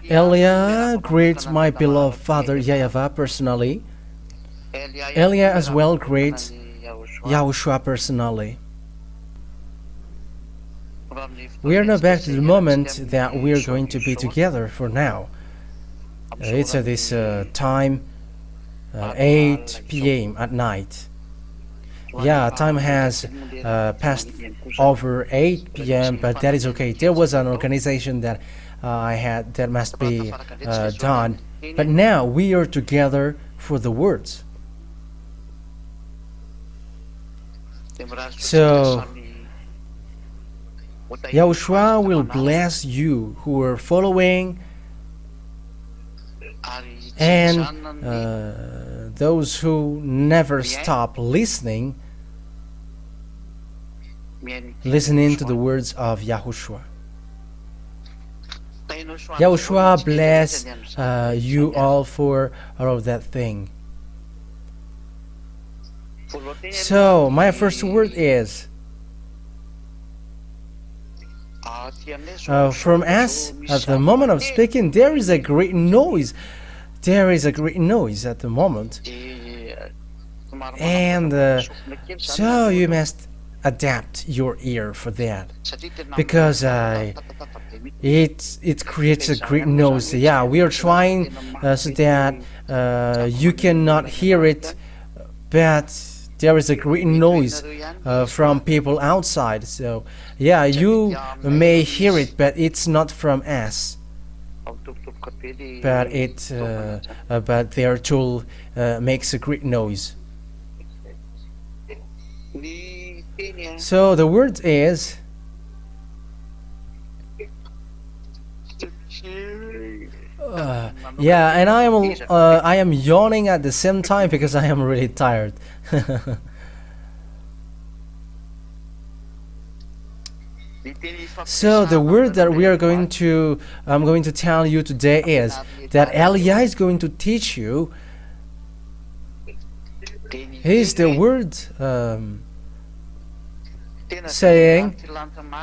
Elia greets my beloved father YAHVAH personally. Elia as well greets YAHOSHUAH personally. We are now back to the moment that we are going to be together for now. It's at this time, 8 p.m. at night. Yeah, time has passed over 8 p.m., but that is okay. There was an organization that I had that must be done. But now we are together for the words. So YAHOSHUAH will bless you who are following, and those who never stop listening to the words of YAHOSHUAH. YAHOSHUAH bless you all for all of that thing. So my first word is from us. At the moment of speaking, there is a great noise. There is a great noise at the moment, and so you must adapt your ear for that, because it creates a great noise. Yeah, we are trying so that you cannot hear it, but there is a great noise from people outside. So yeah, you may hear it, but it's not from us. But their tool makes a great noise. So the word is yeah, and I am yawning at the same time because I am really tired. So the word that I'm going to tell you today is that Elia is going to teach you. Is the word saying,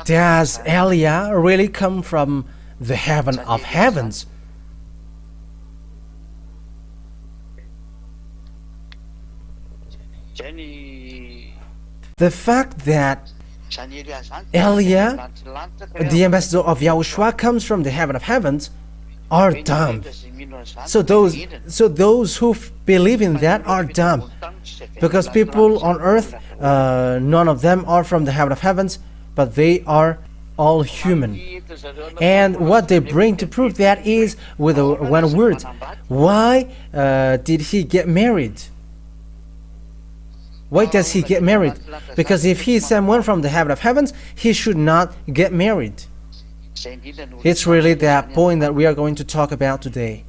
does Elia really come from the heaven of heavens? The fact that Elia, the ambassador of YAHOSHUAH, comes from the heaven of heavens are dumb. So those who believe in that are dumb, because people on earth, none of them are from the heaven of heavens, but they are all human. And what they bring to prove that is with one word. Why did he get married? Why does he get married? Because if he is someone from the heaven of heavens, he should not get married. It's really that point that we are going to talk about today.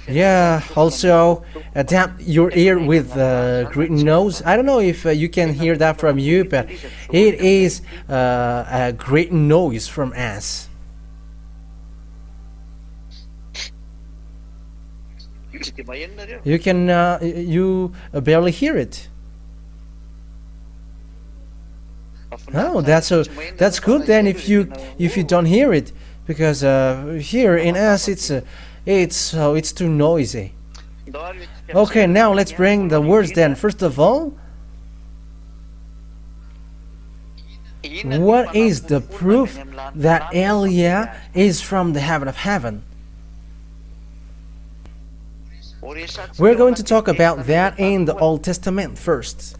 Yeah, also adapt your ear with great nose. I don't know if you can hear that from you, but it is a great noise from us. You barely hear it. Oh, that's good then if you don't hear it, because here in us it's too noisy. Okay, now let's bring the words then. First of all, what is the proof that Elia is from the heaven of heaven? We're going to talk about that in the Old Testament first.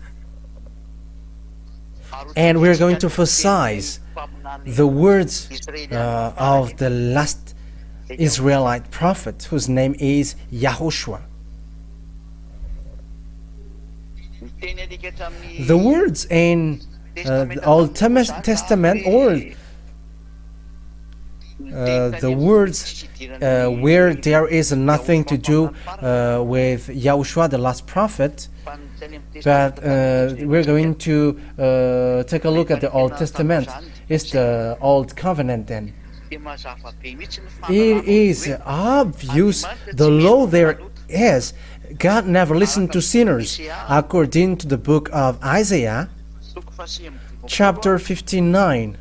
And we're going to emphasize the words of the last Israelite prophet, whose name is YAHOSHUAH. The words in the Old Testament, or the words where there is nothing to do with YAHOSHUAH, the last prophet, but we're going to take a look at the Old Testament. It's the Old Covenant then. It is obvious the law there is. God never listened to sinners, according to the book of Isaiah, chapter 59.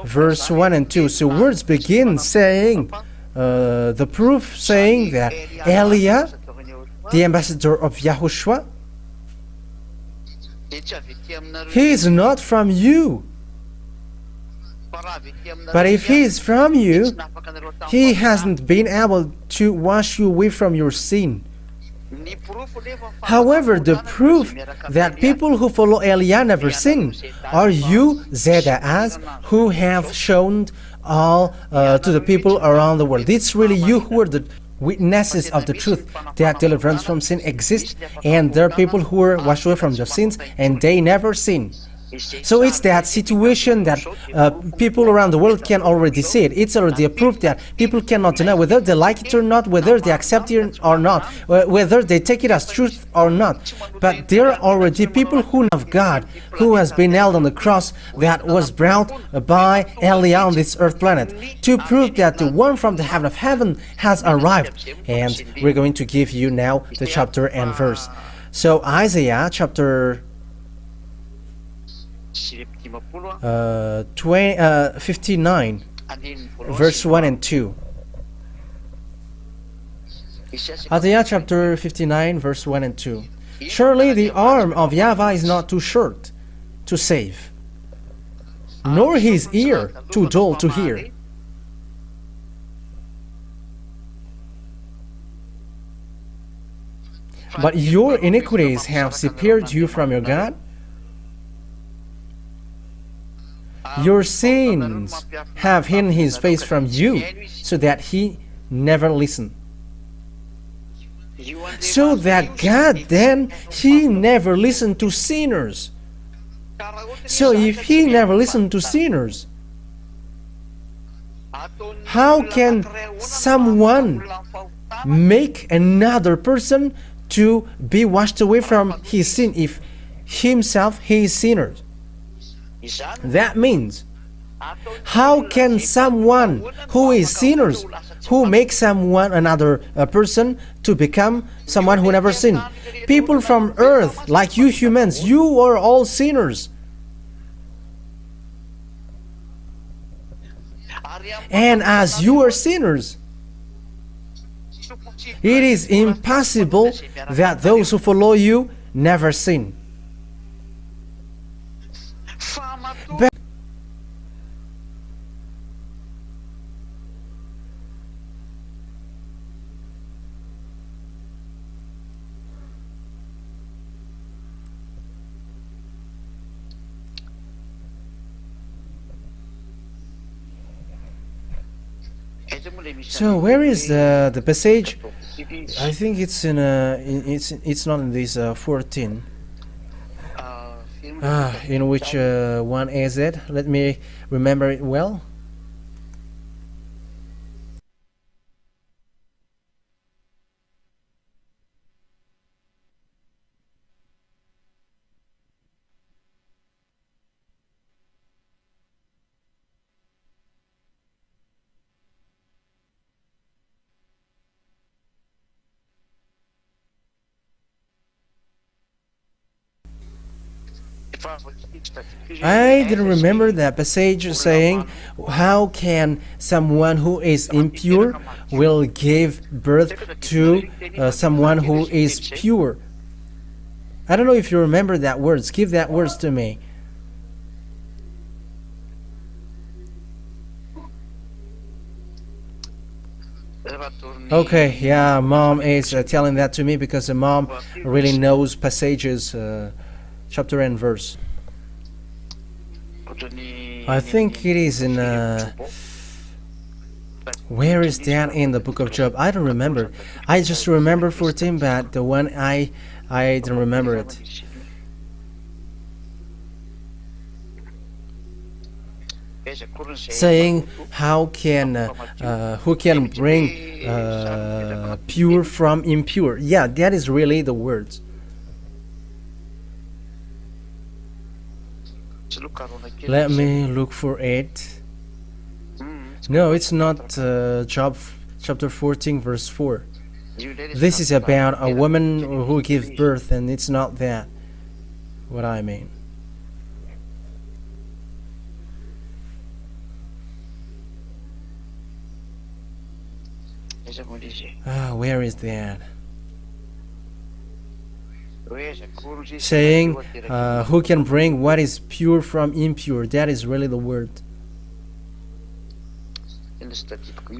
verse 1 and 2. So words begin saying, the proof saying that Eliah, the ambassador of YAHOSHUAH, he is not from you. But if he is from you, he hasn't been able to wash you away from your sin. However, the proof that people who follow Eliah never sin are you, Zeda'as, who have shown all to the people around the world. It's really you who are the witnesses of the truth that deliverance from sin exists, and there are people who are washed away from their sins and they never sin. So it's that situation that people around the world can already see it. It's already a proof that people cannot deny, whether they like it or not, whether they accept it or not, whether they take it as truth or not. But there are already people who love God, who has been nailed on the cross that was brought by Eliah on this earth planet, to prove that the one from the heaven of heaven has arrived. And we're going to give you now the chapter and verse. So Isaiah chapter 59, verse 1 and 2. Isaiah chapter 59, verse 1 and 2. Surely the arm of YAHVAH is not too short to save, nor his ear too dull to hear. But your iniquities have separated you from your God. Your sins have hidden his face from you, so that he never listened. So that God then, he never listened to sinners. So if he never listened to sinners, how can someone make another person to be washed away from his sin if himself he is sinner? That means, how can someone who is sinners, who makes someone, another person, to become someone who never sinned? People from earth, like you humans, you are all sinners. And as you are sinners, it is impossible that those who follow you never sin. So where is the passage? I think it's in it's not in this 14. In which one is it? Let me remember it well. I didn't remember that passage saying, how can someone who is impure will give birth to someone who is pure? I don't know if you remember that words. Give that words to me. Okay, yeah, mom is telling that to me because the mom really knows passages, chapter and verse. I think it is in where is that in the book of Job? I don't remember. I just remember 14, but the one I don't remember it. Saying how can who can bring pure from impure? Yeah, that is really the words. Let me look for it. No, it's not Job chapter 14 verse 4. This is about a woman who gives birth, and it's not that what I mean. Where is that? Saying, who can bring what is pure from impure? That is really the word.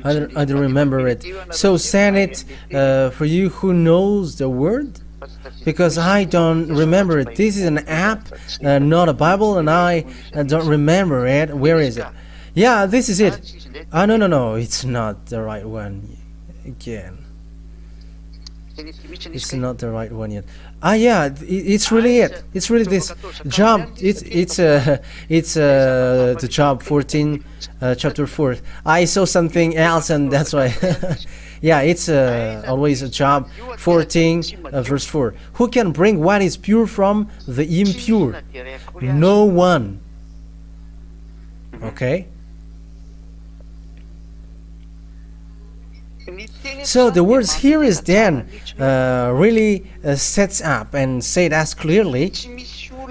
I don't remember it. So send it for you who knows the word, because I don't remember it. This is an app, not a Bible, and I don't remember it. Where is it? Yeah, this is it. No, it's not the right one. Again, it's not the right one yet. Yeah, it's really it. It's really this job. It's the job 14, chapter 4. I saw something else, and that's why. Yeah, it's always a job 14, verse 4. Who can bring what is pure from the impure? No one. Okay. So the words here is then really sets up and said as clearly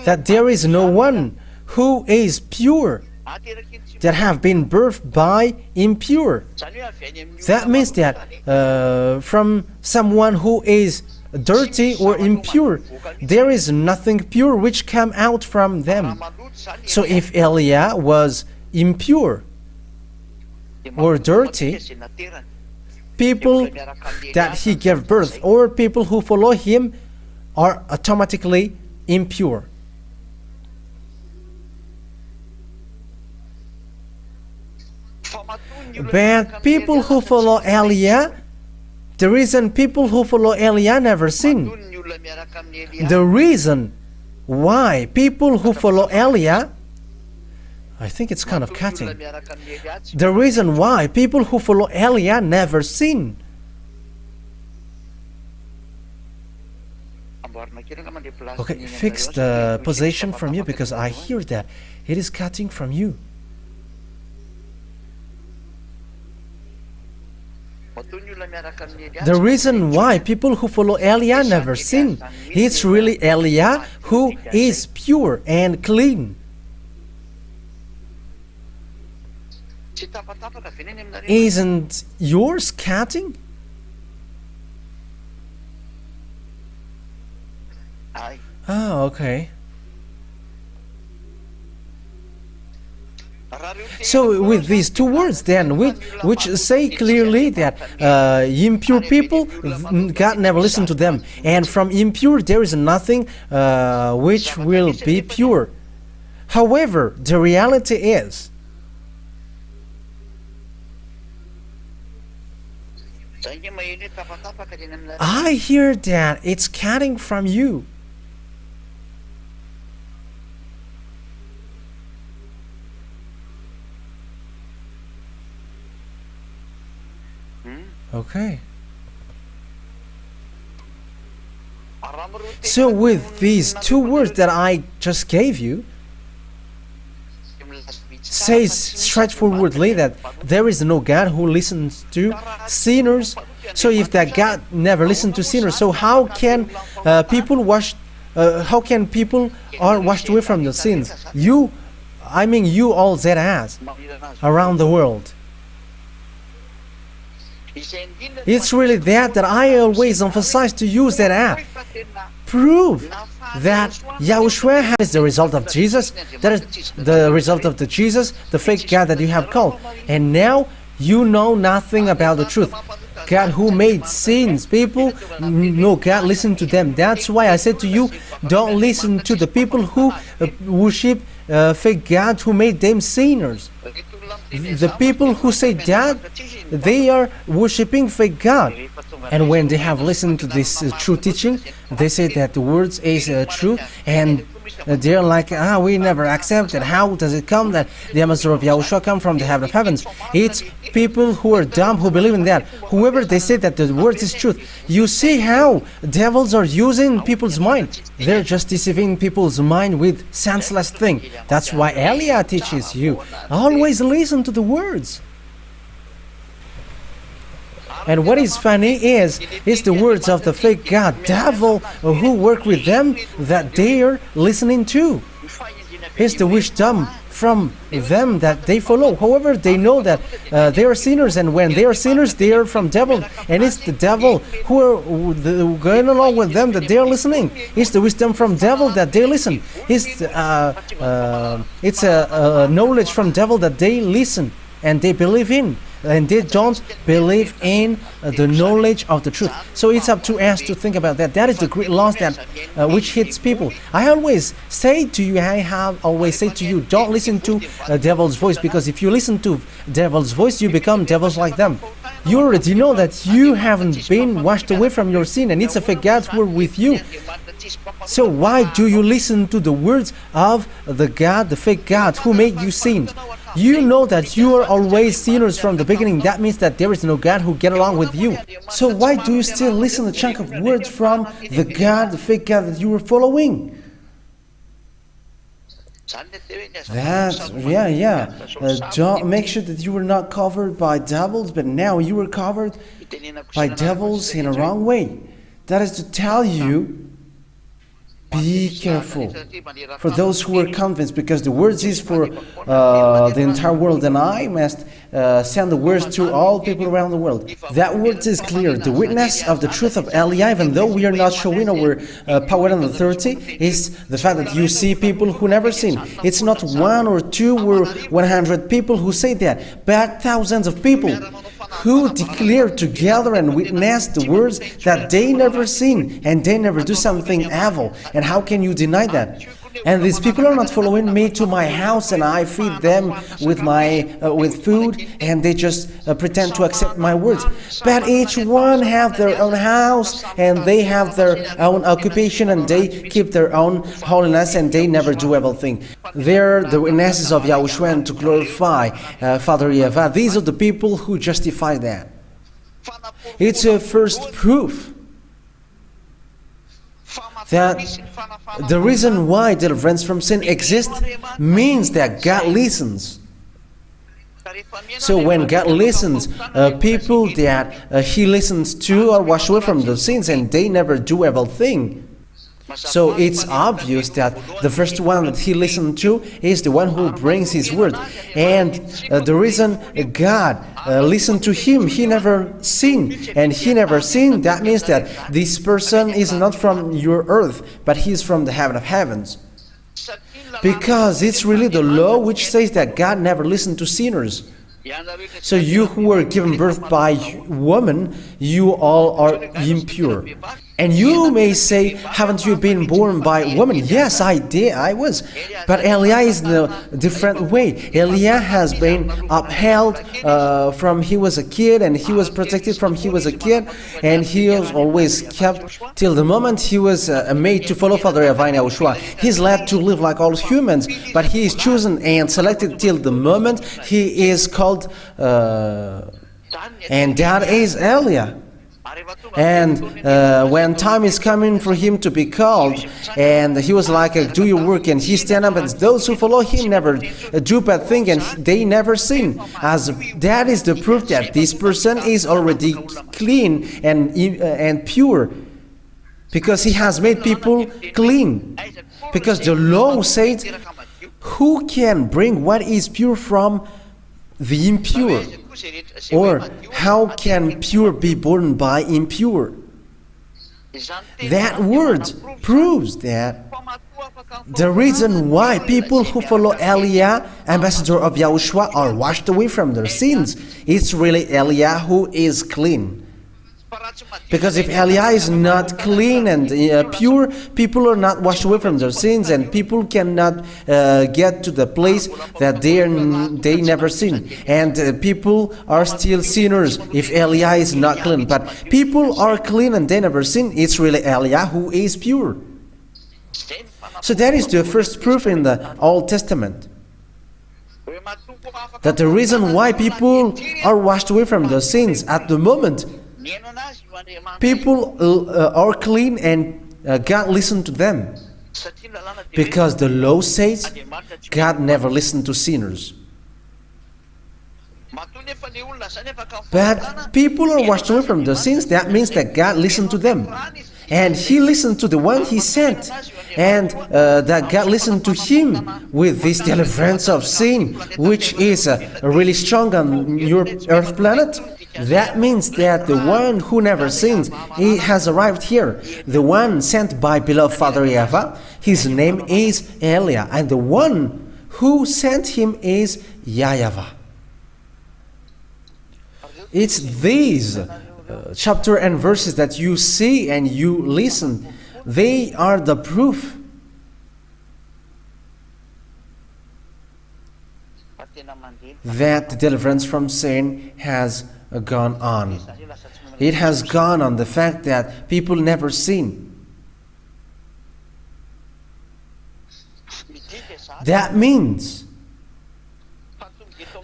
that there is no one who is pure that have been birthed by impure. That means that from someone who is dirty or impure, there is nothing pure which come out from them. So if Eliah was impure or dirty, people that he gave birth or people who follow him are automatically impure. But people who follow Eliah, the reason people who follow Eliah never sin. The reason why people who follow Eliah, I think it's kind of cutting. The reason why people who follow Eliah never sin. Okay, fix the position from you, because I hear that it is cutting from you. The reason why people who follow Eliah never sin, it's really Eliah who is pure and clean. Isn't yours cutting? Oh, okay. So with these two words then, which say clearly that impure people, God never listened to them, and from impure there is nothing which will be pure. However, the reality is, I hear that it's cutting from you. Okay. So with these two words that I just gave you, says straightforwardly that there is no God who listens to sinners. So if that God never listened to sinners, so how can people are washed away from the sins? You all that has around the world. It's really that I always emphasize to use that app. Prove that Yahushua is the result of Jesus, that is the result of the Jesus, the fake God that you have called. And now you know nothing about the truth. God who made sins, people, no, God listen to them. That's why I said to you, don't listen to the people who worship fake God who made them sinners. The people who say that, they are worshipping fake God. And when they have listened to this true teaching, they say that the words is true, and they're like, we never accepted. How does it come that the ambassador of Yahushua come from the heaven of heavens? It's people who are dumb who believe in that. Whoever they say that the word is truth. You see how devils are using people's mind. They're just deceiving people's mind with senseless thing. That's why Eliah teaches you, always listen to the words. And what is funny is the words of the fake God, devil, who work with them, that they are listening to. It's the wisdom from them that they follow. However, they know that they are sinners, and when they are sinners, they are from devil, and it's the devil who are going along with them that they are listening. It's the wisdom from devil that they listen. It's a knowledge from devil that they listen and they believe in, and they don't believe in the knowledge of the truth. So it's up to us to think about that. That is the great loss that which hits people. I always say to you, I have always said to you, don't listen to devil's voice, because if you listen to devil's voice, you become devils like them. You already know that you haven't been washed away from your sin, and it's a fake God who are with you. So why do you listen to the words of the God, the fake God who made you sin? You know that you are always sinners from the beginning. That means that there is no God who get along with you. So why do you still listen to a chunk of words from the God, the fake God that you were following? Don't make sure that you were not covered by devils, but now you were covered by devils in a wrong way. That is to tell you, be careful for those who are convinced, because the words is for the entire world, and I must send the words to all people around the world. That word is clear. The witness of the truth of Eliah, even though we are not showing our power and authority, is the fact that you see people who never sin. It's not 1 or 2 or 100 people who say that, but thousands of people who declare together and witness the words that they never sin and they never do something evil. And how can you deny that? And these people are not following me to my house, and I feed them with food, and they just pretend to accept my words. But each one have their own house, and they have their own occupation, and they keep their own holiness, and they never do evil thing. They're the witnesses of YAHOSHUAH, and to glorify Father YAHVAH. These are the people who justify that. It's a first proof that the reason why deliverance from sin exists means that God listens. So when God listens, people that He listens to are washed away from those sins, and they never do evil thing. So it's obvious that the first one that He listened to is the one who brings His word. And the reason God listened to him, he never sinned. And he never sinned, that means that this person is not from your earth, but he is from the heaven of heavens. Because it's really the law which says that God never listened to sinners. So you who were given birth by woman, you all are impure. And you may say, haven't you been born by a woman? Yes, I did, I was. But Eliah is in a different way. Eliah has been upheld from he was a kid, and he was protected from he was a kid, and he was always kept till the moment he was made to follow Father YAHVAH and YAHOSHUAH. He's led to live like all humans, but he is chosen and selected till the moment he is called, and that is Eliah. And when time is coming for him to be called, and he was like, do your work, and he stand up, and those who follow him never do bad thing, and they never sin. As that is the proof that this person is already clean and pure, because he has made people clean. Because the law says, who can bring what is pure from the impure? Or how can pure be born by impure? That word proves that the reason why people who follow Eliah, ambassador of YAHOSHUAH, are washed away from their sins, it's really Eliah who is clean. Because if Eliah is not clean and pure, people are not washed away from their sins, and people cannot get to the place that they never sin. And people are still sinners if Eliah is not clean. But people are clean and they never sin. It's really Eliah who is pure. So that is the first proof in the Old Testament, that the reason why people are washed away from their sins at the moment, people are clean and God listened to them. Because the law says God never listened to sinners. But people are washed away from their sins, that means that God listened to them. And He listened to the one He sent. and that God listened to him with this deliverance of sin, which is really strong on your earth planet, that means that the one who never sins, he has arrived here. The one sent by beloved Father YAHVAH, his name is Elia, and the one who sent him is YAHVAH. It's these chapter and verses that you see and you listen. They are the proof that the deliverance from sin has gone on. It has gone on the fact that people never sin. That means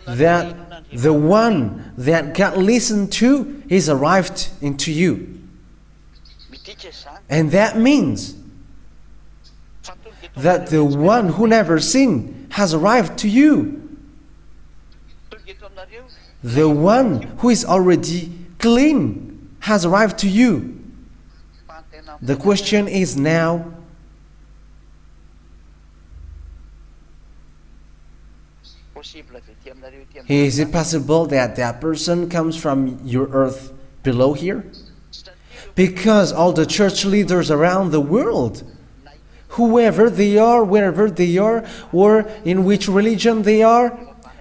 that the one that God listened to is arrived into you. And that means that the one who never sinned has arrived to you. The one who is already clean has arrived to you. The question is now, is it possible that that person comes from your earth below here? Because all the church leaders around the world, whoever they are, wherever they are, or in which religion they are,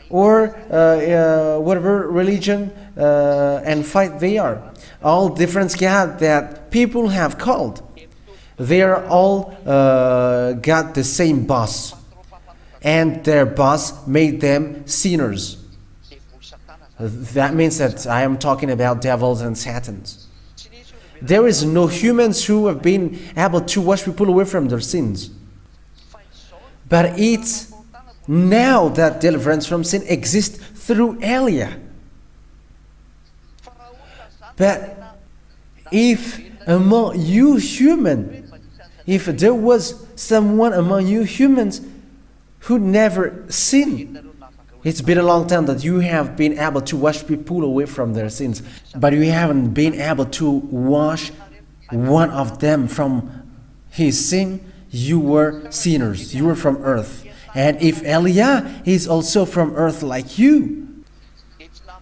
or whatever religion and fight they are, all different God that people have called, they are all got the same boss, and their boss made them sinners. That means that I am talking about devils and satans. There is no humans who have been able to wash people away from their sins. But it's now that deliverance from sin exists through Elia. But if among you human, if there was someone among you humans who never sinned, it's been a long time that you have been able to wash people away from their sins, but you haven't been able to wash one of them from his sin. You were sinners. You were from earth. And if Elia is also from earth like you,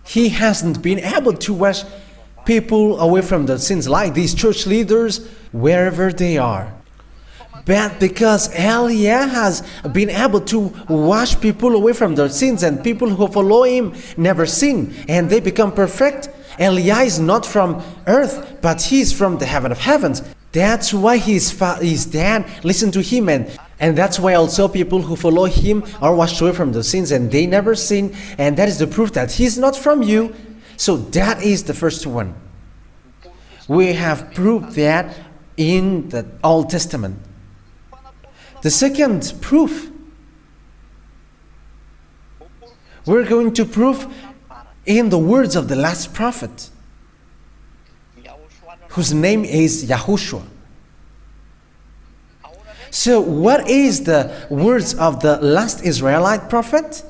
he hasn't been able to wash people away from their sins like these church leaders wherever they are. But because Elia has been able to wash people away from their sins, and people who follow him never sin, and they become perfect, Elia is not from earth, but he is from the heaven of heavens. That's why his dad listened to him, and that's why also people who follow him are washed away from their sins, and they never sin, and that is the proof that he is not from you. So that is the first one. We have proved that in the Old Testament. The second proof, we're going to prove in the words of the last prophet, whose name is YAHOSHUAH. So what is the words of the last Israelite prophet?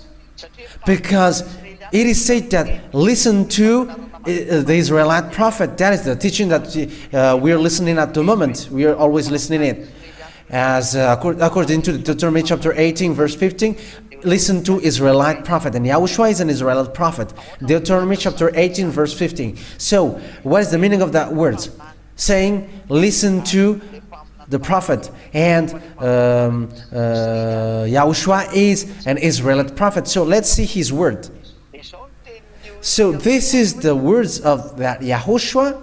Because it is said that listen to the Israelite prophet. That is the teaching that we are listening at the moment. We are always listening it. As according to Deuteronomy chapter 18 verse 15, listen to Israelite prophet, and YAHOSHUAH is an Israelite prophet. Deuteronomy chapter 18 verse 15. So what is the meaning of that words? Saying listen to the prophet, and YAHOSHUAH is an Israelite prophet. So let's see his word. So this is the words of that YAHOSHUAH.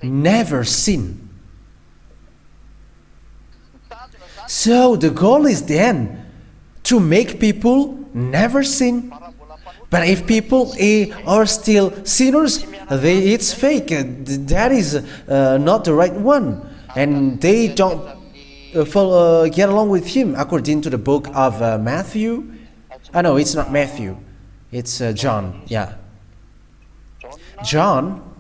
Never sin. So the goal is then to make people never sin. But if people are still sinners, it's fake. That is not the right one, and they don't get along with him. According to the book of Matthew, no, it's not Matthew. It's John. Yeah, John.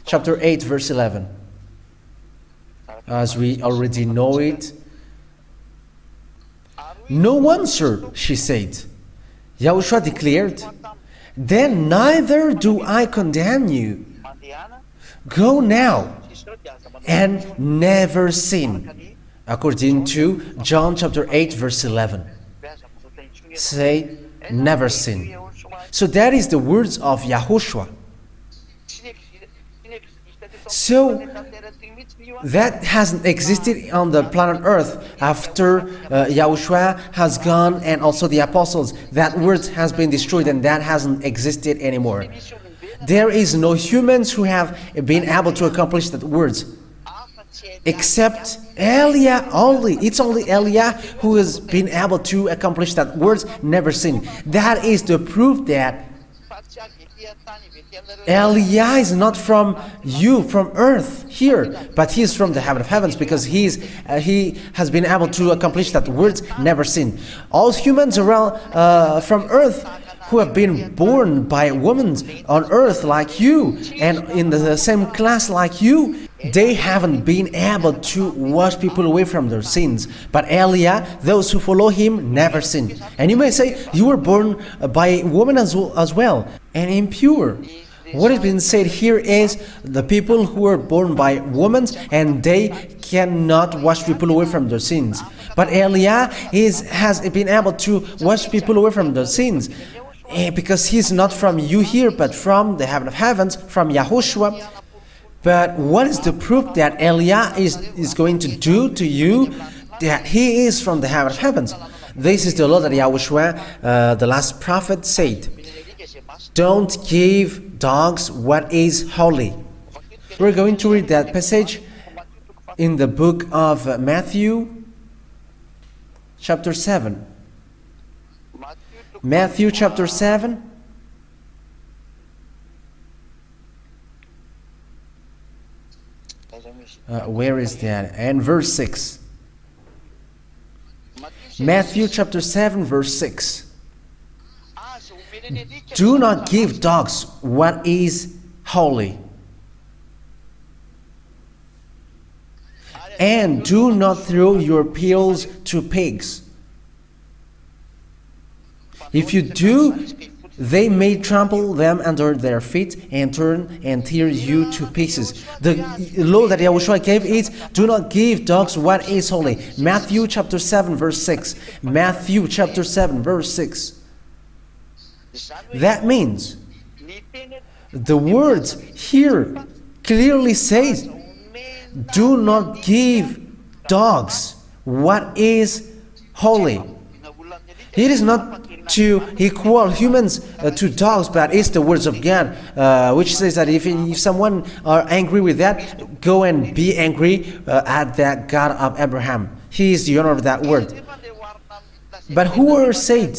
Chapter 8, verse 11. As we already know it. No one, sir, she said. YAHOSHUAH declared, then neither do I condemn you. Go now and never sin, according to John chapter 8 verse 11. Say, never sin. So that is the words of Yahushua. So that hasn't existed on the planet Earth after Yahushua has gone, and also the apostles. That word has been destroyed and that hasn't existed anymore. There is no humans who have been able to accomplish that words, except YAH only. It's only YAH who has been able to accomplish that words, never sin. That is the proof that YAH is not from you, from earth here, but he is from the heaven of heavens, because he has been able to accomplish that words, never sin. All humans around from earth who have been born by women on earth like you and in the same class like you, they haven't been able to wash people away from their sins. But YAH, those who follow him, never sin. And you may say, you were born by women as well, and impure. What has been said here is the people who are born by women and they cannot wash people away from their sins. But YAH has been able to wash people away from their sins, because he's not from you here, but from the heaven of heavens, from Yahushua. But what is the proof that YAH is going to do to you, that he is from the heaven of heavens? This is the law that Yahushua, the last prophet, said. Don't give dogs what is holy. We're going to read that passage in the book of Matthew, chapter 7. Matthew chapter 7. Where is that? And verse 6. Matthew chapter 7 verse 6. Do not give dogs what is holy, and do not throw your pearls to pigs. If you do, they may trample them under their feet and turn and tear you to pieces. The law that Yahushua gave is, do not give dogs what is holy. Matthew chapter 7 verse 6. Matthew chapter 7 verse 6. That means the words here clearly says, do not give dogs what is holy. It is not to equal humans to dogs, but it's the words of God, which says that if someone are angry with that, go and be angry at that God of Abraham. He is the owner of that word. But who are said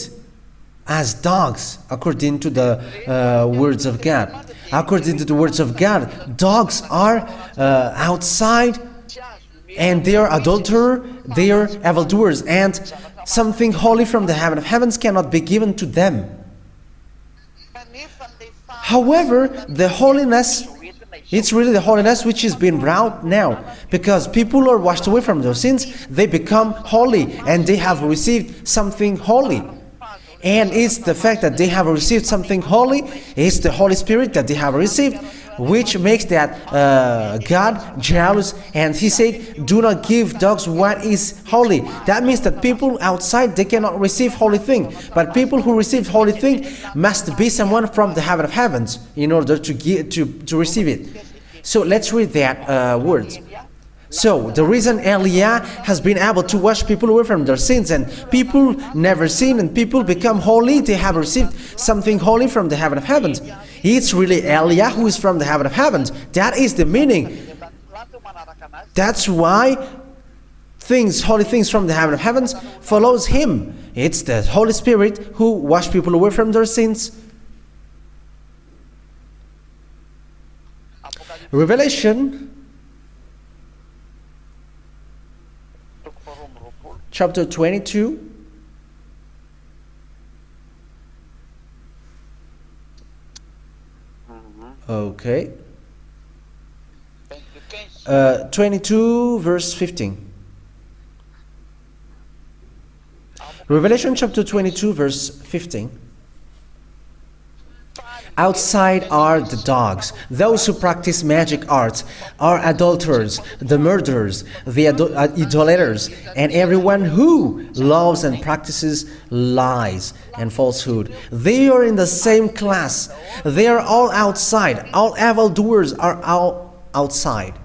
as dogs according to the words of God? According to the words of God, dogs are outside, and they are adulterers, they are evildoers, and something holy from the heaven of heavens cannot be given to them. However, the holiness, it's really the holiness which is being brought now, because people are washed away from their sins, they become holy, and they have received something holy. And it's the fact that they have received something holy, it's the Holy Spirit that they have received, which makes that God jealous. And he said, do not give dogs what is holy. That means that people outside, they cannot receive holy thing, but people who receive holy thing must be someone from the heaven of heavens in order to receive it. So let's read that words. So the reason YAH has been able to wash people away from their sins, and people never sin, and people become holy, they have received something holy from the heaven of heavens. It's really YAH who is from the heaven of heavens. That is the meaning. That's why holy things from the heaven of heavens follows him. It's the Holy Spirit who washes people away from their sins. Revelation chapter 22. Okay. 22 verse 15. Revelation chapter 22 verse 15. Outside are the dogs, those who practice magic arts, are adulterers, the murderers, the idolaters, and everyone who loves and practices lies and falsehood. They are in the same class. They are all outside. All evildoers are all outside.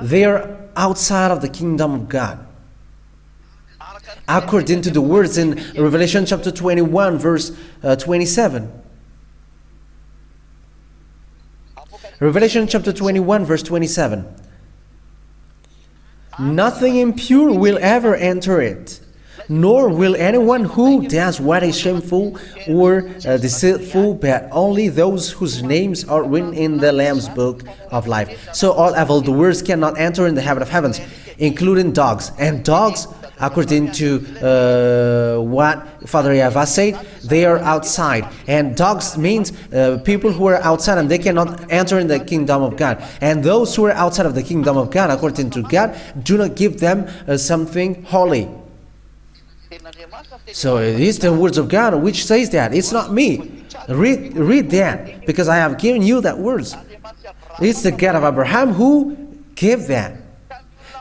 They are outside of the kingdom of God. According to the words in Revelation chapter 21 verse 27. Revelation chapter 21 verse 27. Nothing impure will ever enter it, nor will anyone who does what is shameful or deceitful, but only those whose names are written in the Lamb's book of life. So all evildoers cannot enter in the heaven of heavens, including dogs. And dogs, according to what Father YAHVAH said, they are outside. And dogs means people who are outside and they cannot enter in the kingdom of God. And those who are outside of the kingdom of God, according to God, do not give them something holy. So it is the words of God which says that. It's not me. Read that, because I have given you that words. It's the God of Abraham who gave that.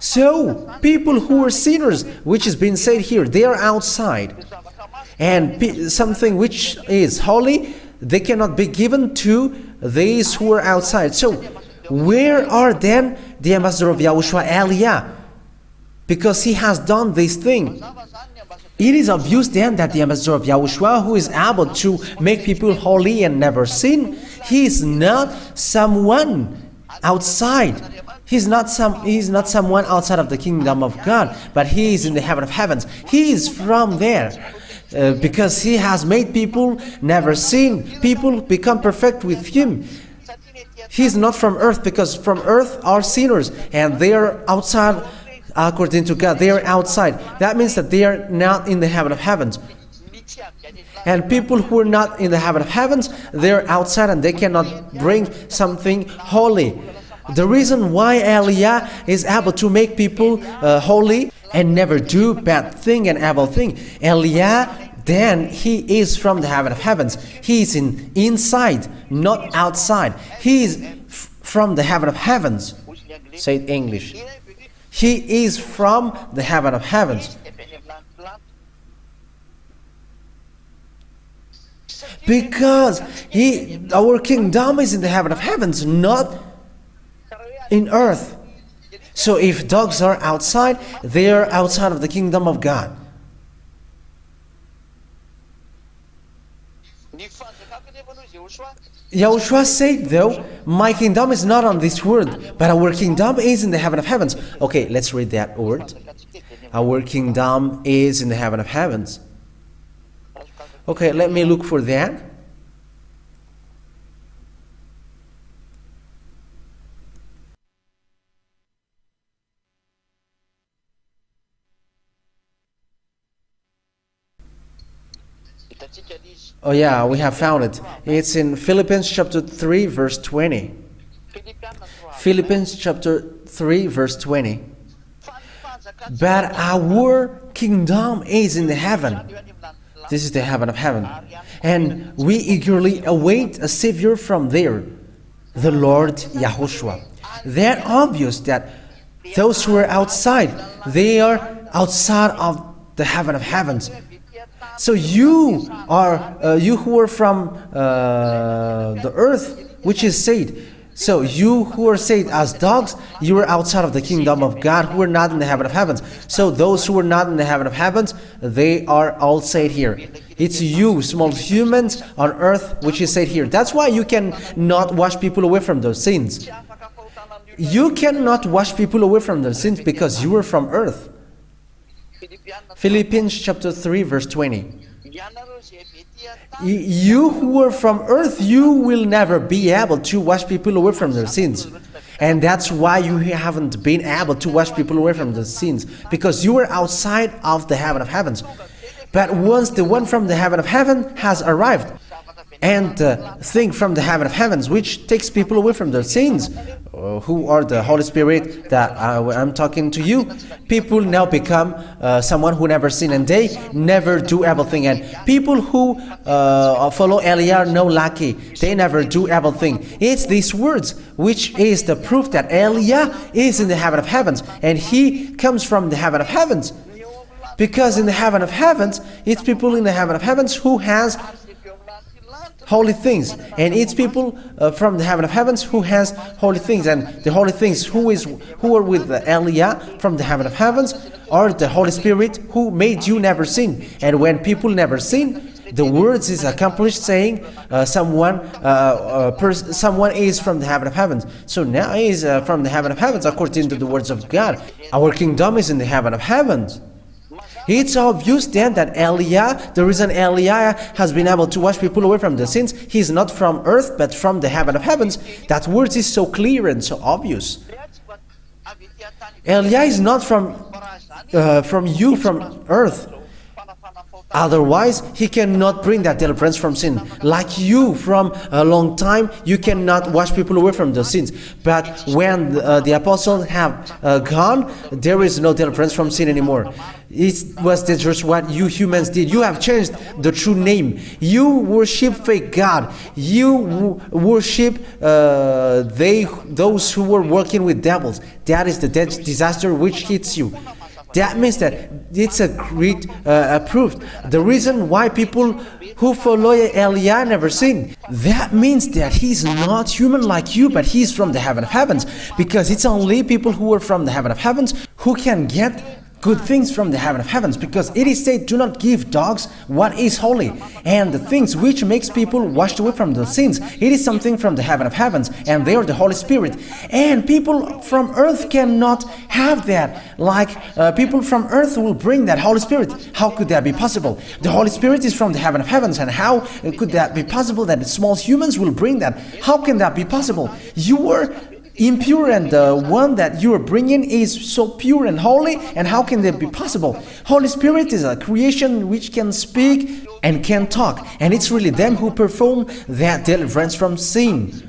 So people who are sinners, which is being said here, they are outside. And something which is holy, they cannot be given to these who are outside. So where are then the ambassador of Yahushua, Eliah? Because he has done this thing. It is obvious then that the ambassador of Yahushua, who is able to make people holy and never sin, he is not someone outside. He's not someone outside of the kingdom of God, but he is in the heaven of heavens. He is from there. Because he has made people never sin. People become perfect with him. He is not from earth, because from earth are sinners, and they are outside. According to God, they are outside. That means that they are not in the heaven of heavens. And people who are not in the heaven of heavens, they are outside and they cannot bring something holy. The reason why Eliah is able to make people holy and never do bad thing and evil thing, Eliah, then he is from the heaven of heavens. He is inside, not outside. He is from the heaven of heavens. Say it in English. He is from the heaven of heavens. Because our kingdom is in the heaven of heavens, not in earth. So if dogs are outside, they are outside of the kingdom of God. Yahushua said, though, my kingdom is not on this world, but our kingdom is in the heaven of heavens. Okay, let's read that word. Our kingdom is in the heaven of heavens. Okay, let me look for that. Oh yeah, we have found it. It's in Philippians chapter 3 verse 20. Philippians chapter 3 verse 20. But our kingdom is in the heaven. This is the heaven of heaven. And we eagerly await a Savior from there, the Lord YAHOSHUAH. That obvious that those who are outside, they are outside of the heaven of heavens. So you who are from the earth, which is said. So you who are saved as dogs, you are outside of the kingdom of God, who are not in the heaven of heavens. So those who are not in the heaven of heavens, they are all said here. It's you, small humans on earth, which is said here. That's why you cannot wash people away from their sins. You cannot wash people away from their sins because you are from earth. Philippians chapter 3 verse 20. You who are from earth, you will never be able to wash people away from their sins. And that's why you haven't been able to wash people away from their sins, because you are outside of the heaven of heavens. But once the one from the heaven of heaven has arrived, and the thing from the heaven of heavens, which takes people away from their sins, who are the Holy Spirit that I'm talking to you, people now become someone who never sin, and they never do everything. And people who follow Eliah are no lucky. They never do everything. It's these words which is the proof that Eliah is in the heaven of heavens, and he comes from the heaven of heavens. Because in the heaven of heavens, it's people in the heaven of heavens who has holy things, and it's people from the heaven of heavens who has holy things, and the holy things who are with the Eliah from the heaven of heavens are the Holy Spirit who made you never sin. And when people never sin, the words is accomplished, saying someone is from the heaven of heavens. So now he is from the heaven of heavens according to the words of God. Our kingdom is in the heaven of heavens. It's obvious then that Eliah, the reason Eliah has been able to wash people away from the sins, he's not from earth but from the heaven of heavens. That word is so clear and so obvious. Eliah is not from earth. Otherwise, he cannot bring that deliverance from sin. Like you, from a long time, you cannot wash people away from the sins. But when the apostles have gone, there is no deliverance from sin anymore. It was just what you humans did. You have changed the true name. You worship fake God. You worship those who were working with devils. That is the disaster which hits you. That means that it's a great proof. The reason why people who follow Eliah never sin, that means that he's not human like you, but he's from the heaven of heavens. Because it's only people who are from the heaven of heavens who can get good things from the heaven of heavens, because it is said, do not give dogs what is holy. And the things which makes people washed away from the sins, it is something from the heaven of heavens, and they are the Holy Spirit. And people from earth cannot have that. Like people from earth will bring that Holy Spirit. How could that be possible? The Holy Spirit is from the heaven of heavens, and how could that be possible that small humans will bring that? How can that be possible? You are impure, and the one that you are bringing is so pure and holy, and how can that be possible? Holy Spirit is a creation which can speak and can talk, and it's really them who perform that deliverance from sin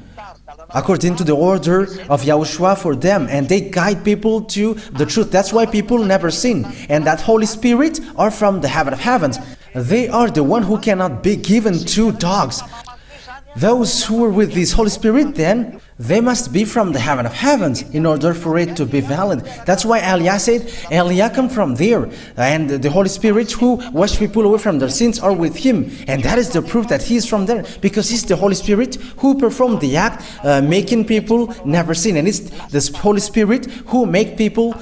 according to the order of YAHOSHUAH for them, and they guide people to the truth. That's why people never sin, and that Holy Spirit are from the heaven of heavens. They are the one who cannot be given to dogs. Those who are with this Holy Spirit, then, they must be from the heaven of heavens in order for it to be valid. That's why Eliah said, Eliah come from there, and the Holy Spirit who washed people away from their sins are with him. And that is the proof that he is from there, because he's the Holy Spirit who performed the act, making people never sin. And it's this Holy Spirit who make people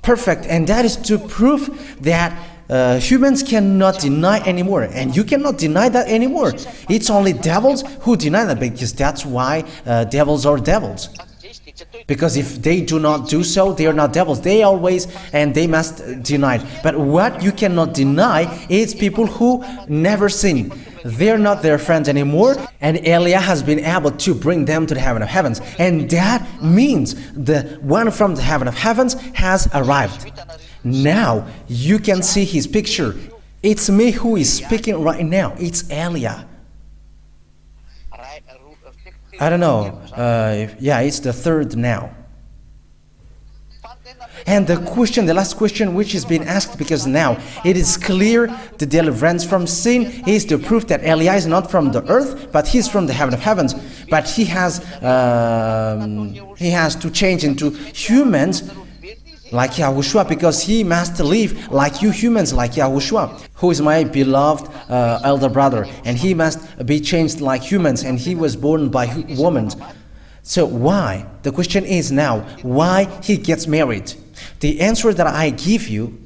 perfect. And that is to prove that humans cannot deny anymore, and you cannot deny that anymore. It's only devils who deny that, because that's why devils are devils. Because if they do not do so, they are not devils. They always, and they must deny it. But what you cannot deny is people who never sin. They're not their friends anymore, and Eliah has been able to bring them to the heaven of heavens. And that means the one from the heaven of heavens has arrived. Now you can see his picture. It's me who is speaking right now. It's Eliah. I don't know. Yeah, it's the third now. And the last question which is being asked, because now it is clear the deliverance from sin is the proof that Eliah is not from the earth, but he's from the heaven of heavens. But he has to change into humans like YAHOSHUAH, because he must live like you humans, like YAHOSHUAH, who is my beloved elder brother, and he must be changed like humans, and he was born by women. So why? The question is now, why he gets married? The answer that I give you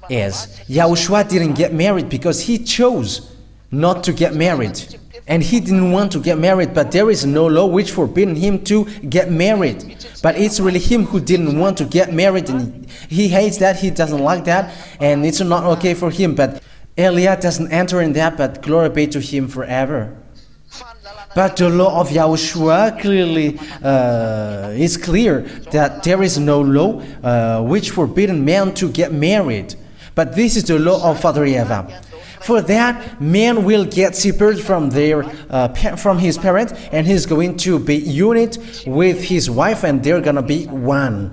is, YAHOSHUAH didn't get married because he chose not to get married. And he didn't want to get married, but there is no law which forbidden him to get married. But it's really him who didn't want to get married, and he hates that, he doesn't like that, and it's not okay for him. But Eliah doesn't enter in that, but glory be to him forever. But the law of YAHOSHUAH clearly is clear that there is no law which forbidden man to get married. But this is the law of Father YAHVAH. For that, man will get separated from his parent, and he's going to be unit with his wife, and they're gonna be one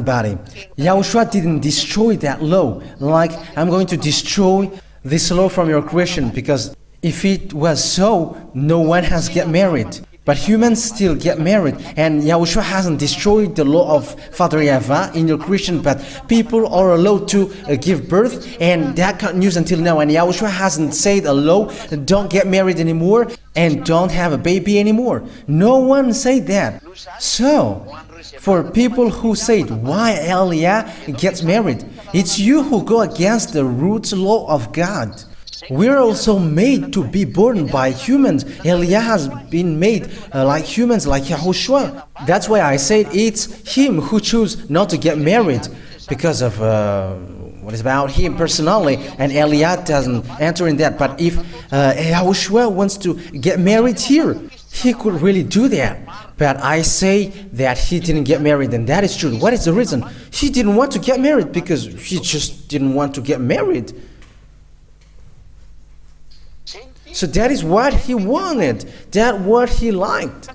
body. Yahushua didn't destroy that law, like I'm going to destroy this law from your creation, because if it was so, no one has get married. But humans still get married, and Yahushua hasn't destroyed the law of Father YAHVAH in your creation, but people are allowed to give birth, and that continues until now. And Yahushua hasn't said a law, don't get married anymore and don't have a baby anymore. No one said that. So, for people who said why YAH gets married, it's you who go against the root law of God. We're also made to be born by humans. YAH has been made like humans, like YAHOSHUAH. That's why I said it's him who chose not to get married, because of what is about him personally, and YAH doesn't enter in that. But if YAHOSHUAH wants to get married here, he could really do that. But I say that he didn't get married, and that is true. What is the reason? He didn't want to get married because he just didn't want to get married. So that is what he wanted, that's what he liked.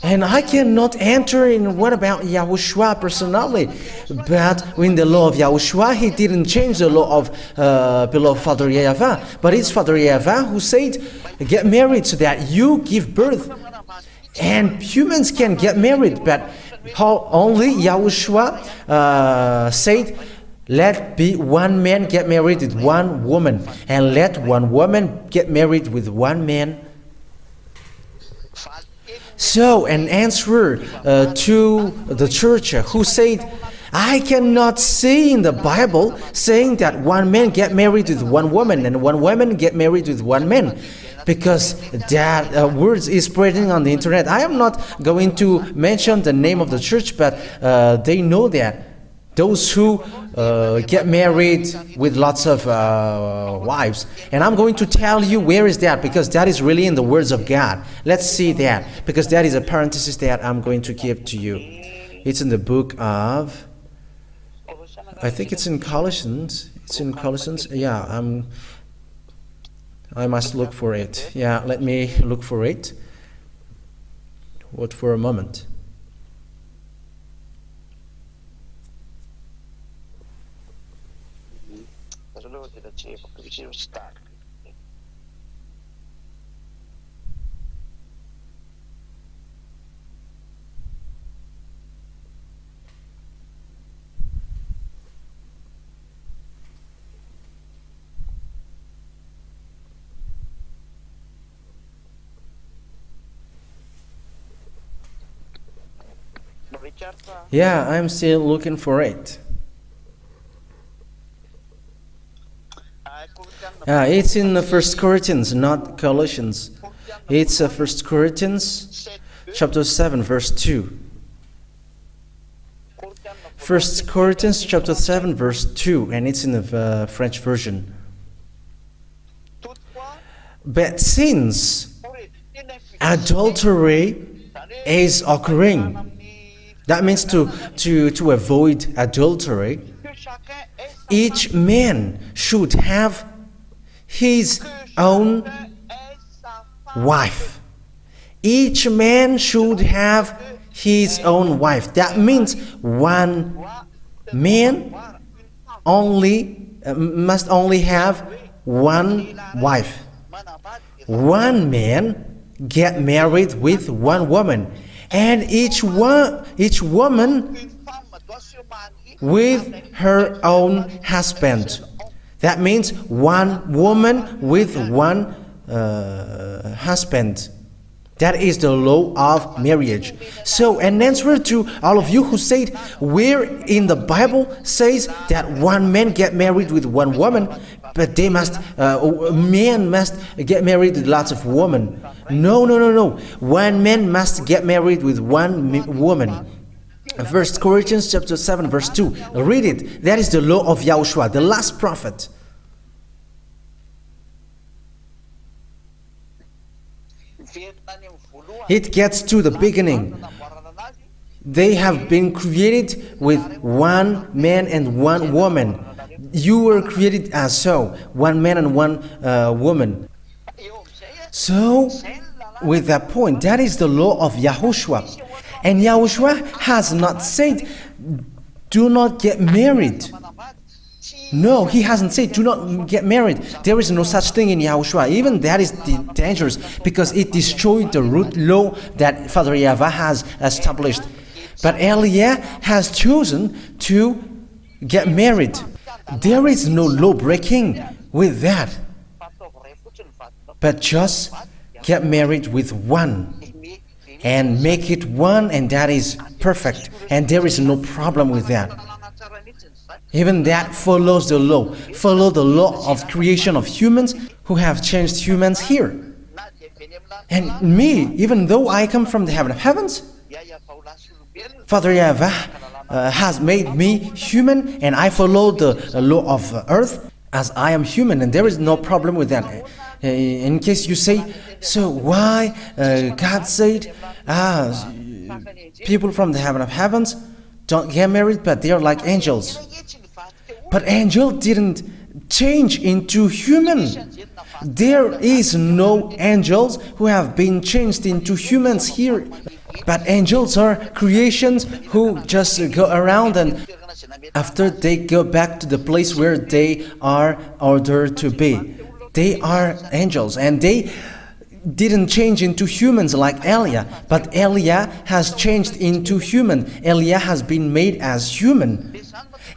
And I cannot enter in what about YAHOSHUAH personally. But in the law of YAHOSHUAH, he didn't change the law of below Father YAHVAH. But it's Father YAHVAH who said, get married so that you give birth. And humans can get married, but how only YAHOSHUAH said, let be one man get married with one woman, and let one woman get married with one man. So an answer to the church who said, I cannot see in the Bible saying that one man get married with one woman and one woman get married with one man, because that words is spreading on the internet. I am not going to mention the name of the church, but they know that. Those who get married with lots of wives. And I'm going to tell you where is that, because that is really in the words of God. Let's see that, because that is a parenthesis that I'm going to give to you. It's in the book of, I think it's in Colossians. It's in Colossians. Yeah, I must look for it. Yeah, let me look for it. Wait for a moment. Yeah, I'm still looking for it. It's in the 1 Corinthians, not Colossians. It's 1 Corinthians chapter 7, verse 2. 1 Corinthians chapter 7, verse 2, and it's in the French version. But since adultery is occurring, that means to avoid adultery, each man should have his own wife. Each man should have his own wife. That means one man must only have one wife. One man get married with one woman, and each woman with her own husband. That means one woman with one husband. That is the law of marriage. So an answer to all of you who said, where in the Bible says that one man get married with one woman, but they must, men must get married with lots of women. No. One man must get married with one woman. 1 Corinthians chapter 7, verse 2. Read it. That is the law of YAHOSHUAH, the last prophet. It gets to the beginning. They have been created with one man and one woman. you were created as so, one man and one woman. So, with that point, that is the law of Yahushua. And Yahushua has not said, do not get married. No, he hasn't said, do not get married. There is no such thing in Yahushua. Even that is dangerous, because it destroyed the root law that Father YAHVAH has established. But YAH has chosen to get married. There is no law breaking with that. But just get married with one and make it one, and that is perfect. And there is no problem with that. Even that follows the law. Follow the law of creation of humans who have changed humans here. And me, even though I come from the heaven of heavens, Father YAHVAH has made me human, and I follow the law of earth as I am human, and there is no problem with that. In case you say, so why God said, people from the heaven of heavens don't get married, but they are like angels. But angel didn't change into human. There is no angels who have been changed into humans here. But angels are creations who just go around, and after they go back to the place where they are ordered to be. They are angels, and they didn't change into humans like YAH, but YAH has changed into human. YAH has been made as human.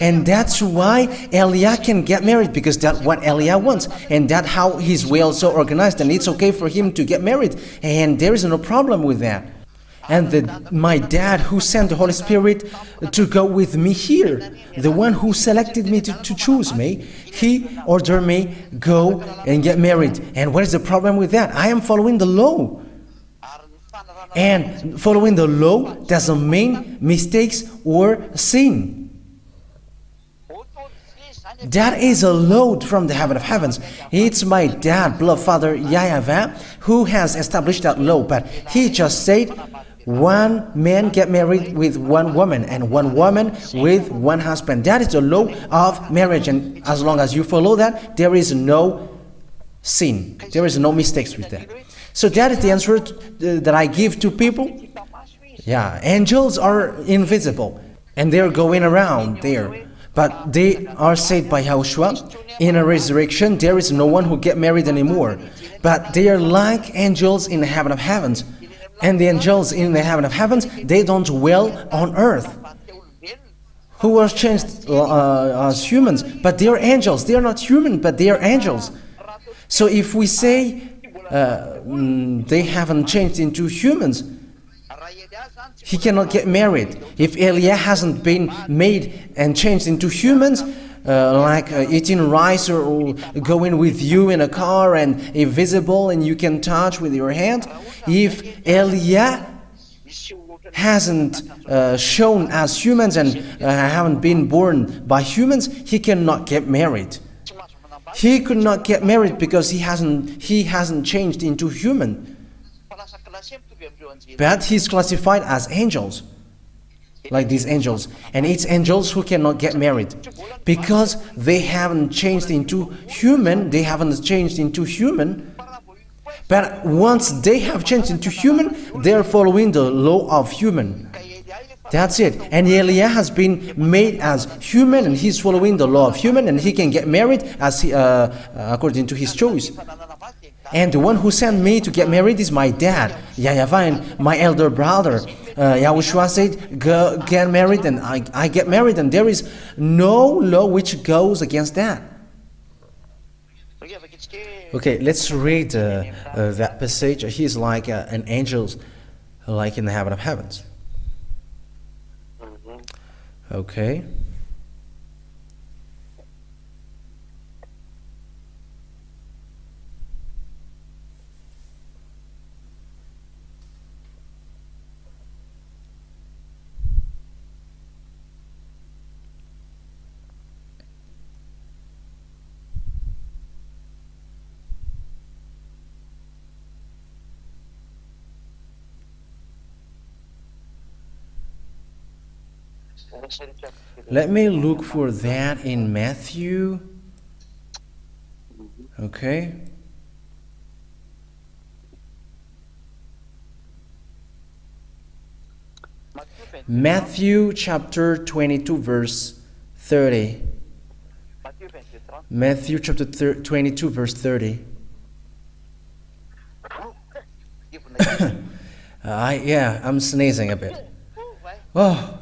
And that's why YAH can get married, because that's what YAH wants. And that's how his will is so organized, and it's okay for him to get married. And there is no problem with that. And my dad, who sent the Holy Spirit to go with me here, the one who selected me to choose me, he ordered me, go and get married. And what is the problem with that? I am following the law. And following the law doesn't mean mistakes or sin. That is a load from the heaven of heavens. It's my dad, beloved Father YAHVAH, who has established that law. But he just said, one man get married with one woman, and one woman with one husband. That is the law of marriage, and as long as you follow that, there is no sin. There is no mistakes with that. So that is the answer that I give to people. Yeah, angels are invisible, and they're going around there. But they are said by YAHOSHUAH, in a resurrection, there is no one who get married anymore. But they are like angels in the heaven of heavens. And the angels in the heaven of heavens, they don't dwell on earth, who are changed as humans, but they are angels. They are not human, but they are angels. So if we say they haven't changed into humans, he cannot get married. If YAH hasn't been made and changed into humans, like eating rice or going with you in a car and invisible and you can touch with your hand, if YAH hasn't shown as humans and haven't been born by humans, he cannot get married. He could not get married because he hasn't changed into human. But he's classified as angels, like these angels. And it's angels who cannot get married because they haven't changed into human. They haven't changed into human. But once they have changed into human, they are following the law of human. That's it. And YAH has been made as human, and he's following the law of human, and he can get married as according to his choice. And the one who sent me to get married is my dad, YAHVAH, and my elder brother. YAHOSHUAH said, go get married, and I get married, and there is no law which goes against that. Okay, let's read that passage. He's like an angel, like in the heaven of heavens. Okay. Let me look for that in Matthew. Okay. Matthew chapter 22 verse 30. Matthew chapter 22 verse 30. Yeah, I'm sneezing a bit. Oh.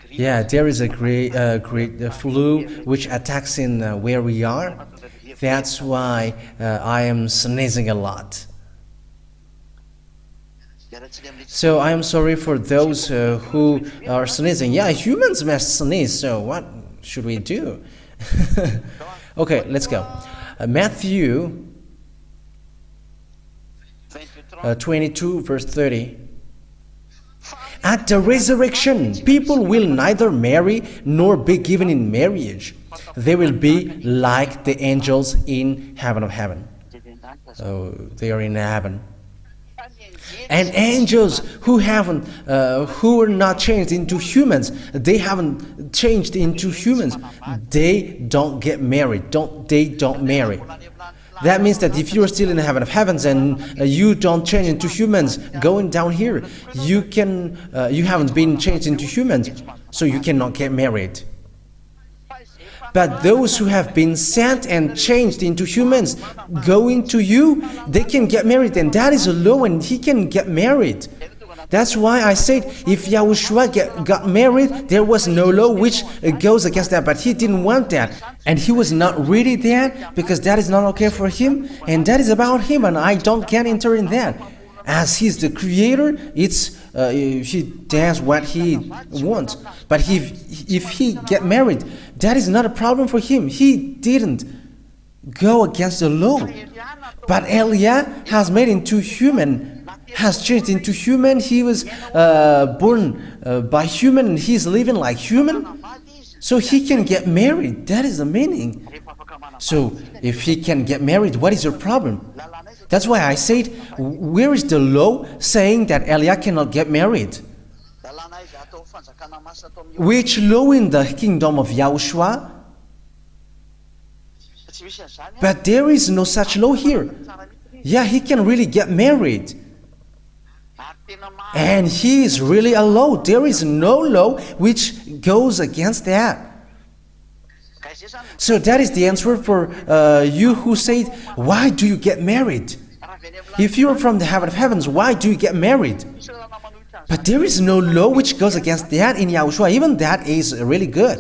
Yeah, there is a great flu which attacks in where we are. That's why I am sneezing a lot. So I am sorry for those who are sneezing. Yeah, humans must sneeze, so what should we do? Okay, let's go. Matthew 22 verse 30. At the resurrection, people will neither marry nor be given in marriage. They will be like the angels in heaven of heaven. So they are in heaven. And angels who are not changed into humans, they haven't changed into humans. They don't get married. They don't marry. That means that if you are still in the heaven of heavens and you don't change into humans, going down here, you haven't been changed into humans, so you cannot get married. But those who have been sent and changed into humans, going to you, they can get married, and that is a law, and he can get married. That's why I said if Yahushua got married, there was no law which goes against that, but he didn't want that. And he was not really there because that is not okay for him, and that is about him, and I don't get enter in that. As he's the creator, he does what he wants. But if he get married, that is not a problem for him. He didn't go against the law. But Eliah has made into human, has changed into human. He was born by human, and he's living like human. So he can get married. That is the meaning. So if he can get married, what is your problem? That's why I said, where is the law saying that Eliah cannot get married? Which law in the kingdom of Yahushua? But there is no such law here. Yeah, he can really get married. And he is really a law. There is no law which goes against that. So that is the answer for you who said, why do you get married? If you are from the heaven of heavens, why do you get married? But there is no law which goes against that in Yahushua. Even that is really good.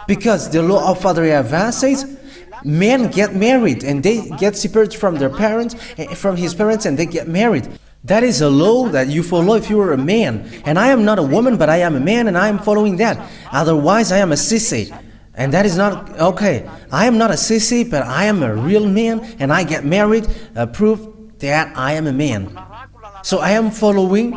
Because the law of Father YAHVAH says, men get married and they get separated from their parents, from his parents, and they get married. That is a law that you follow if you are a man. And I am not a woman, but I am a man, and I am following that. Otherwise, I am a sissy. And that is not okay. I am not a sissy, but I am a real man, and I get married, proof that I am a man. So I am following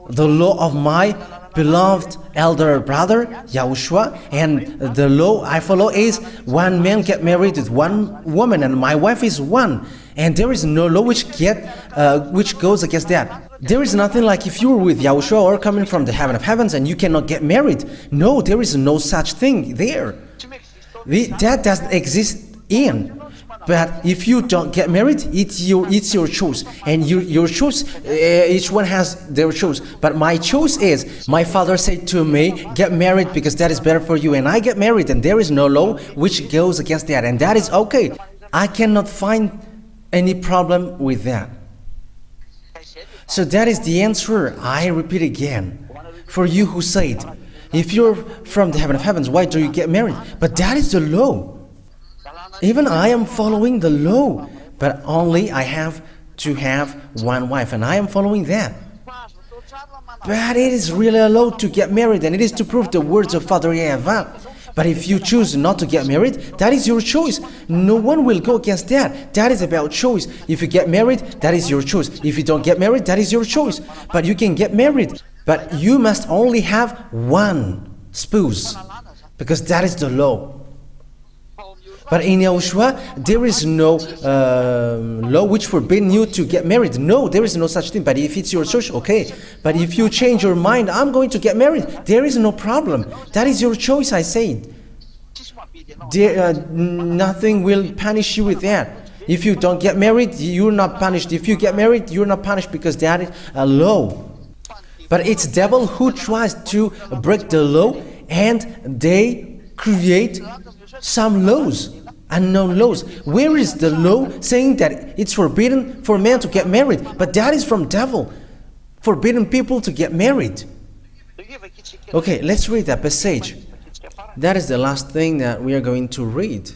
the law of my beloved elder brother, Yahushua, and the law I follow is one man get married with one woman, and my wife is one. And there is no law which goes against that. There is nothing like if you were with Yahushua or coming from the heaven of heavens and you cannot get married. No, there is no such thing there. That doesn't exist in. But if you don't get married, it's your choice. And your choice, each one has their choice. But my choice is, my father said to me, get married because that is better for you. And I get married, and there is no law which goes against that. And that is okay. I cannot find any problem with that. So that is the answer. I repeat again. For you who said, if you're from the heaven of heavens, why do you get married? But that is the law. Even I am following the law, but only I have to have one wife, and I am following that. But it is really a law to get married, and it is to prove the words of Father YAHVAH. But if you choose not to get married, that is your choice. No one will go against that. That is about choice. If you get married, that is your choice. If you don't get married, that is your choice. But you can get married. But you must only have one spouse, because that is the law. But in YAHOSHUAH, there is no law which forbids you to get married. No, there is no such thing. But if it's your choice, okay. But if you change your mind, I'm going to get married, there is no problem. That is your choice, I said. Nothing will punish you with that. If you don't get married, you're not punished. If you get married, you're not punished, because that is a law. But it's devil who tries to break the law, and they create some laws, unknown laws. Where is the law saying that it's forbidden for men to get married? But that is from devil, forbidding people to get married. Okay, let's read that passage. That is the last thing that we are going to read.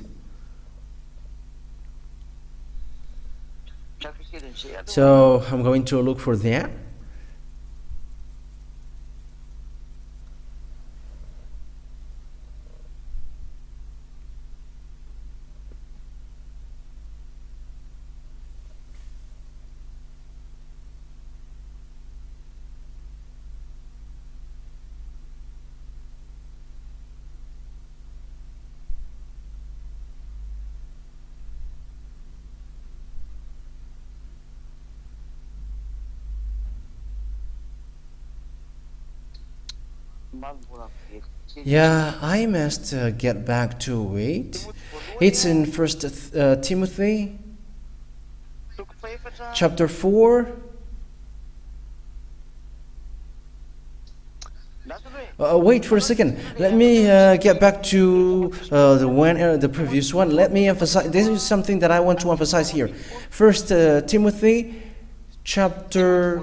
So I'm going to look for that. Yeah, I must get back to it. It's in 1 Timothy chapter 4. Wait for a second. Let me get back to the previous one. Let me emphasize. This is something that I want to emphasize here. 1 Timothy chapter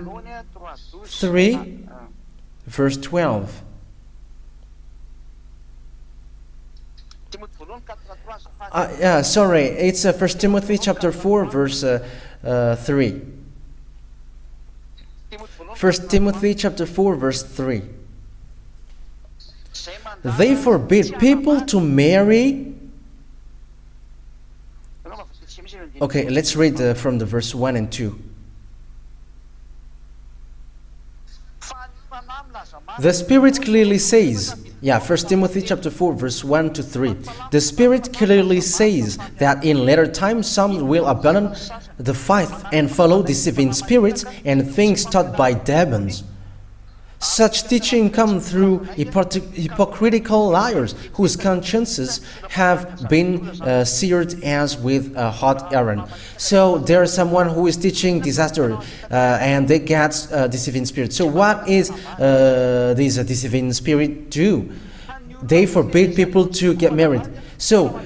3, verse 12. Sorry, it's 1 Timothy chapter 4, verse 3. 1 Timothy chapter 4, verse 3. They forbid people to marry. Okay, let's read from the verse 1 and 2. The Spirit clearly says, 1 Timothy chapter 4, verse 1 to 3. The Spirit clearly says that in later times some will abandon the faith and follow deceiving spirits and things taught by demons. Such teaching comes through hypocritical liars whose consciences have been seared as with a hot iron. So there is someone who is teaching disaster and they get deceiving spirit. So what is this deceiving spirit do? They forbid people to get married. So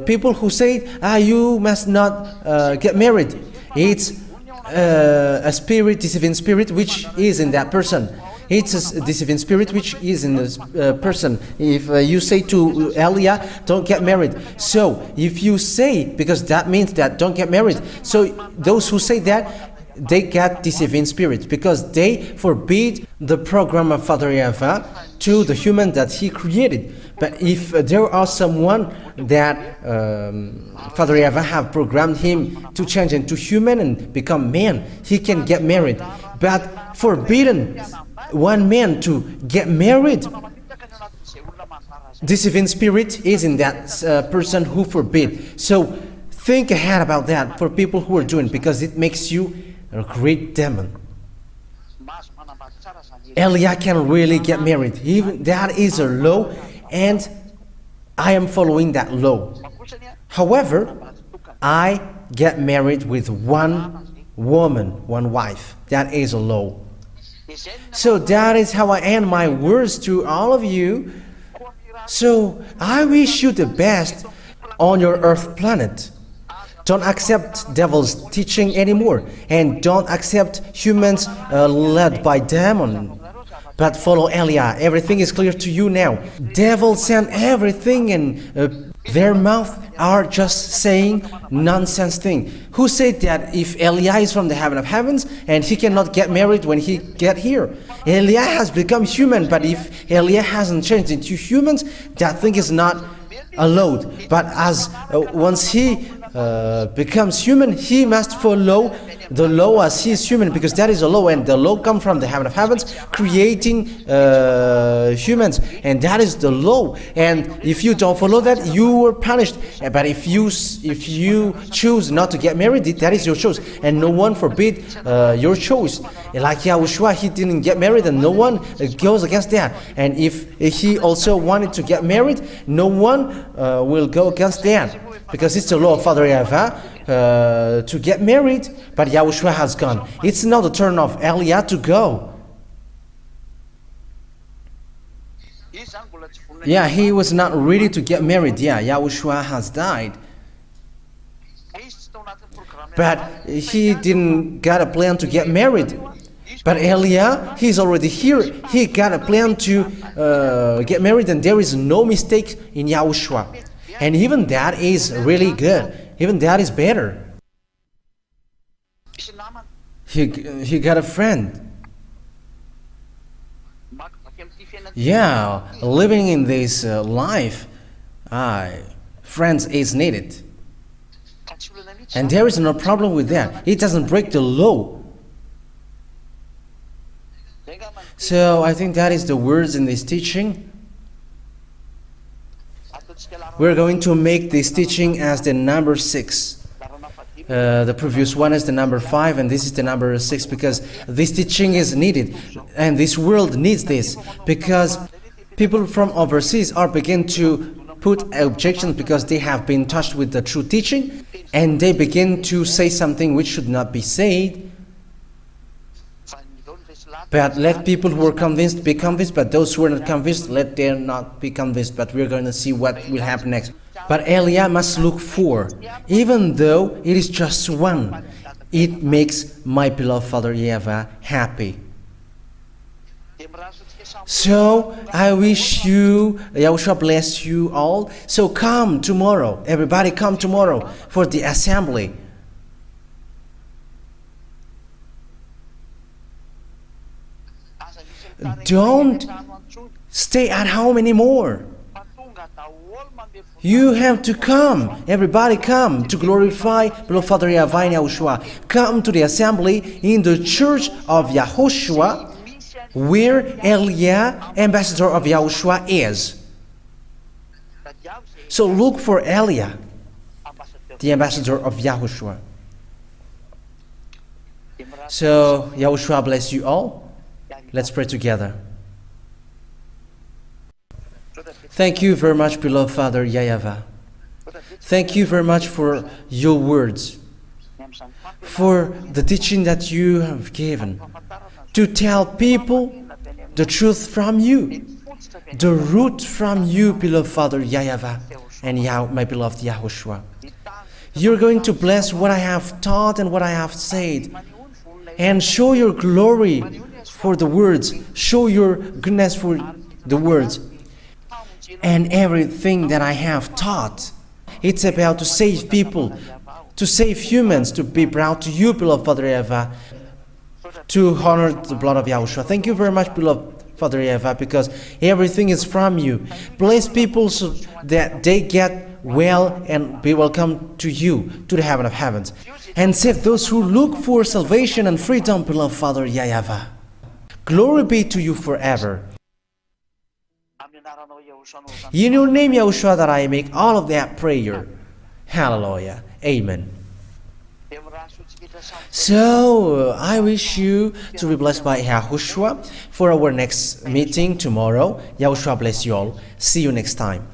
people who say, you must not get married, it's a spirit, deceiving spirit, which is in that person. It's a deceiving spirit which is in this person. If you say to Elia, don't get married. So if you say, because that means that don't get married. So those who say that, they get deceiving spirit, because they forbid the program of Father YAHVAH to the human that he created. But if there are someone that Father YAHVAH have programmed him to change into human and become man, he can get married. But forbidden one man to get married, deceiving spirit is in that person who forbid. So think ahead about that for people who are doing, because it makes you a great demon. Elia can really get married. Even that is a law, and I am following that law. However, I get married with one woman, one wife. That is a law. So that is how I end my words to all of you. So I wish you the best on your earth planet. Don't accept devil's teaching anymore, and don't accept humans led by demon, but follow Elia. Everything is clear to you now. Devil sent everything, and their mouth are just saying nonsense thing. Who said that if Elia is from the heaven of heavens and he cannot get married when he get here? Elia has become human, but if Elia hasn't changed into humans, that thing is not allowed. But as once he becomes human, he must follow the law as he is human, because that is a law, and the law comes from the heaven of heavens, creating humans, and that is the law. And if you don't follow that, you are punished. But if you choose not to get married, that is your choice, and no one forbid your choice. Like YAHOSHUAH, he didn't get married, and no one goes against that. And if he also wanted to get married, no one will go against that, because it's the law of Father YAHVAH to get married. But YAHOSHUAH has gone. It's now the turn of YAH to go. Yeah, he was not ready to get married. Yeah, YAHOSHUAH has died. But he didn't got a plan to get married. But YAH, he's already here. He got a plan to get married, and there is no mistake in YAHOSHUAH. And even that is really good. Even that is better. He got a friend. Yeah, living in this life, friends is needed. And there is no problem with that. It doesn't break the law. So I think that is the words in this teaching. We're going to make this teaching as the number 6. The previous one is the number 5, and this is the number 6, because this teaching is needed, and this world needs this, because people from overseas are beginning to put objections because they have been touched with the true teaching, and they begin to say something which should not be said. But let people who are convinced be convinced, but those who are not convinced, let them not be convinced. But we're going to see what will happen next. But YAH must look for, even though it is just one, it makes my beloved Father YAHVAH happy. So I wish you, YAHOSHUAH bless you all. So come tomorrow, everybody come tomorrow for the assembly. Don't stay at home anymore. You have to come. Everybody come to glorify beloved Father YAHVAH and YAHOSHUAH. Come to the assembly in the church of YAHOSHUAH, where YAH, ambassador of YAHOSHUAH, is. So look for YAH, the ambassador of YAHOSHUAH. So YAHOSHUAH bless you all. Let's pray together. Thank you very much, beloved Father YAHVAH. Thank you very much for your words, for the teaching that you have given, to tell people the truth from you, the root from you, beloved Father YAHVAH and my beloved YAHOSHUAH. You're going to bless what I have taught and what I have said, and show your glory for the words, show your goodness for the words. And everything that I have taught, it's about to save people, to save humans, to be brought to you, beloved Father YAHVAH, to honor the blood of YAHOSHUAH. Thank you very much, beloved Father YAHVAH, because everything is from you. Bless people so that they get well and be welcome to you, to the heaven of heavens. And save those who look for salvation and freedom, beloved Father YAHVAH. Glory be to you forever. In your name, YAHOSHUAH, that I make all of that prayer. Hallelujah. Amen. So, I wish you to be blessed by YAHOSHUAH for our next meeting tomorrow. YAHOSHUAH bless you all. See you next time.